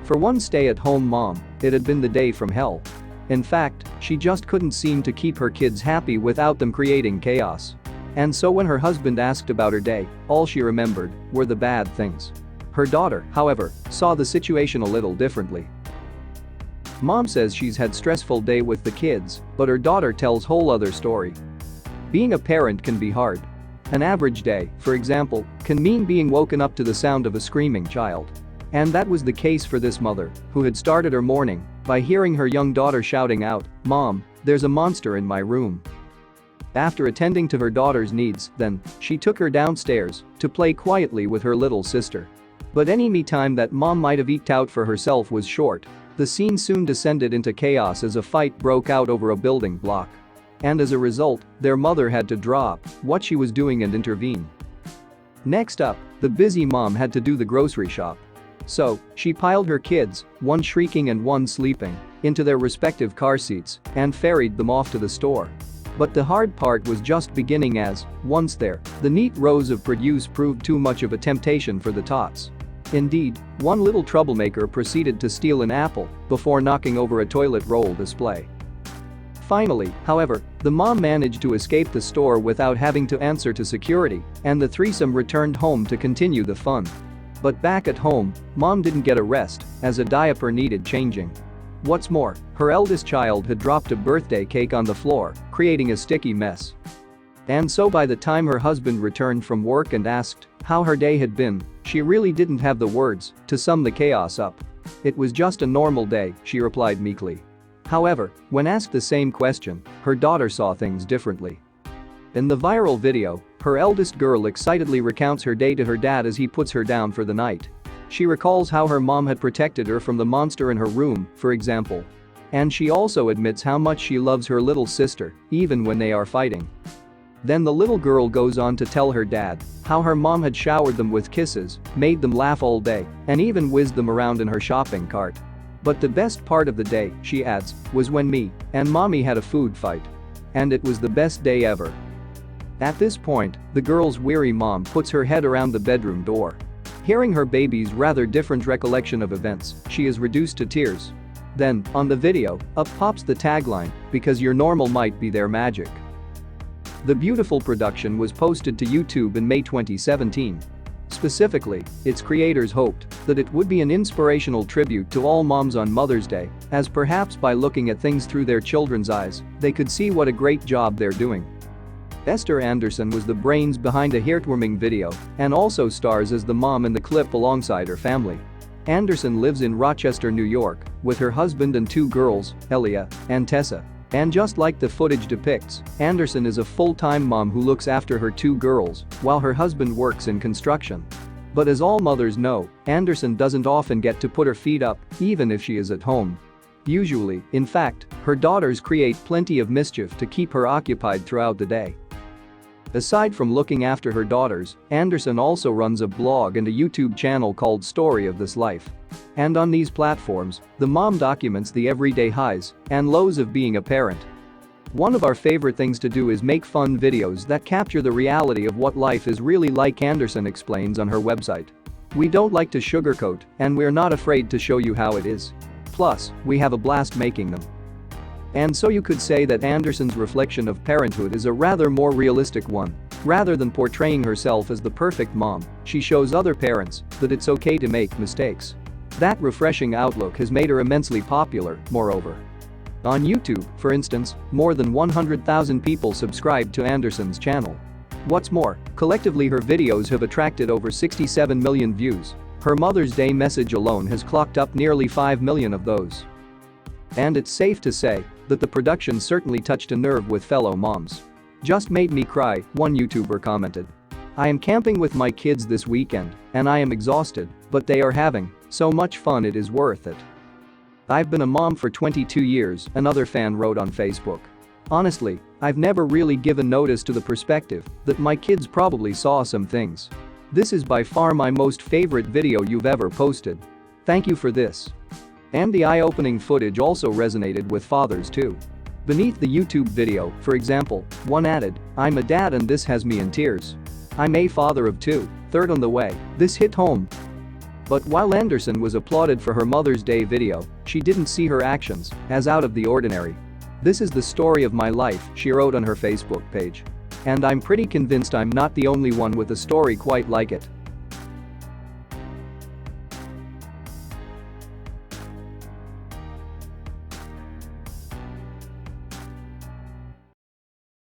For one stay-at-home mom, it had been the day from hell. In fact, she just couldn't seem to keep her kids happy without them creating chaos. And so when her husband asked about her day, all she remembered were the bad things. Her daughter, however, saw the situation a little differently. Mom says she's had stressful day with the kids, but her daughter tells whole other story. Being a parent can be hard. An average day, for example, can mean being woken up to the sound of a screaming child. And that was the case for this mother, who had started her morning by hearing her young daughter shouting out, "Mom, there's a monster in my room." After attending to her daughter's needs, then, she took her downstairs to play quietly with her little sister. But any me time that mom might have eked out for herself was short. The scene soon descended into chaos as a fight broke out over a building block. And as a result, their mother had to drop what she was doing and intervene. Next up, the busy mom had to do the grocery shop. So, she piled her kids, one shrieking and one sleeping, into their respective car seats and ferried them off to the store. But the hard part was just beginning as, once there, the neat rows of produce proved too much of a temptation for the tots. Indeed, one little troublemaker proceeded to steal an apple before knocking over a toilet roll display. Finally, however, the mom managed to escape the store without having to answer to security, and the threesome returned home to continue the fun. But back at home, mom didn't get a rest, as a diaper needed changing. What's more, her eldest child had dropped a birthday cake on the floor, creating a sticky mess. And so by the time her husband returned from work and asked how her day had been, she really didn't have the words to sum the chaos up. "It was just a normal day," she replied meekly. However, when asked the same question, her daughter saw things differently. In the viral video, her eldest girl excitedly recounts her day to her dad as he puts her down for the night. She recalls how her mom had protected her from the monster in her room, for example. And she also admits how much she loves her little sister, even when they are fighting. Then the little girl goes on to tell her dad how her mom had showered them with kisses, made them laugh all day, and even whizzed them around in her shopping cart. But the best part of the day, she adds, was when me and mommy had a food fight. And it was the best day ever. At this point, the girl's weary mom puts her head around the bedroom door. Hearing her baby's rather different recollection of events, she is reduced to tears. Then, on the video, up pops the tagline, "Because your normal might be their magic." The beautiful production was posted to YouTube in May 2017. Specifically, its creators hoped that it would be an inspirational tribute to all moms on Mother's Day, as perhaps by looking at things through their children's eyes, they could see what a great job they're doing. Esther Anderson was the brains behind a heartwarming video and also stars as the mom in the clip alongside her family. Anderson lives in Rochester, New York, with her husband and two girls, Elia and Tessa. And just like the footage depicts, Anderson is a full-time mom who looks after her two girls while her husband works in construction. But as all mothers know, Anderson doesn't often get to put her feet up, even if she is at home. Usually, in fact, her daughters create plenty of mischief to keep her occupied throughout the day. Aside from looking after her daughters, Anderson also runs a blog and a YouTube channel called Story of This Life. And on these platforms, the mom documents the everyday highs and lows of being a parent. One of our favorite things to do is make fun videos that capture the reality of what life is really like, Anderson explains on her website. "We don't like to sugarcoat, and we're not afraid to show you how it is. Plus, we have a blast making them." And so you could say that Anderson's reflection of parenthood is a rather more realistic one. Rather than portraying herself as the perfect mom, she shows other parents that it's okay to make mistakes. That refreshing outlook has made her immensely popular, moreover. On YouTube, for instance, more than 100,000 people subscribe to Anderson's channel. What's more, collectively her videos have attracted over 67 million views. Her Mother's Day message alone has clocked up nearly 5 million of those. And it's safe to say that the production certainly touched a nerve with fellow moms. "Just made me cry," one YouTuber commented. "I am camping with my kids this weekend, and I am exhausted, but they are having so much fun, it is worth it." "I've been a mom for 22 years, another fan wrote on Facebook. "Honestly, I've never really given notice to the perspective that my kids probably saw some things. This is by far my most favorite video you've ever posted. Thank you for this." And the eye-opening footage also resonated with fathers too. Beneath the YouTube video, for example, one added, "I'm a dad and this has me in tears. I'm a father of two, third on the way, this hit home." But while Anderson was applauded for her Mother's Day video, she didn't see her actions as out of the ordinary. "This is the story of my life," she wrote on her Facebook page. "And I'm pretty convinced I'm not the only one with a story quite like it."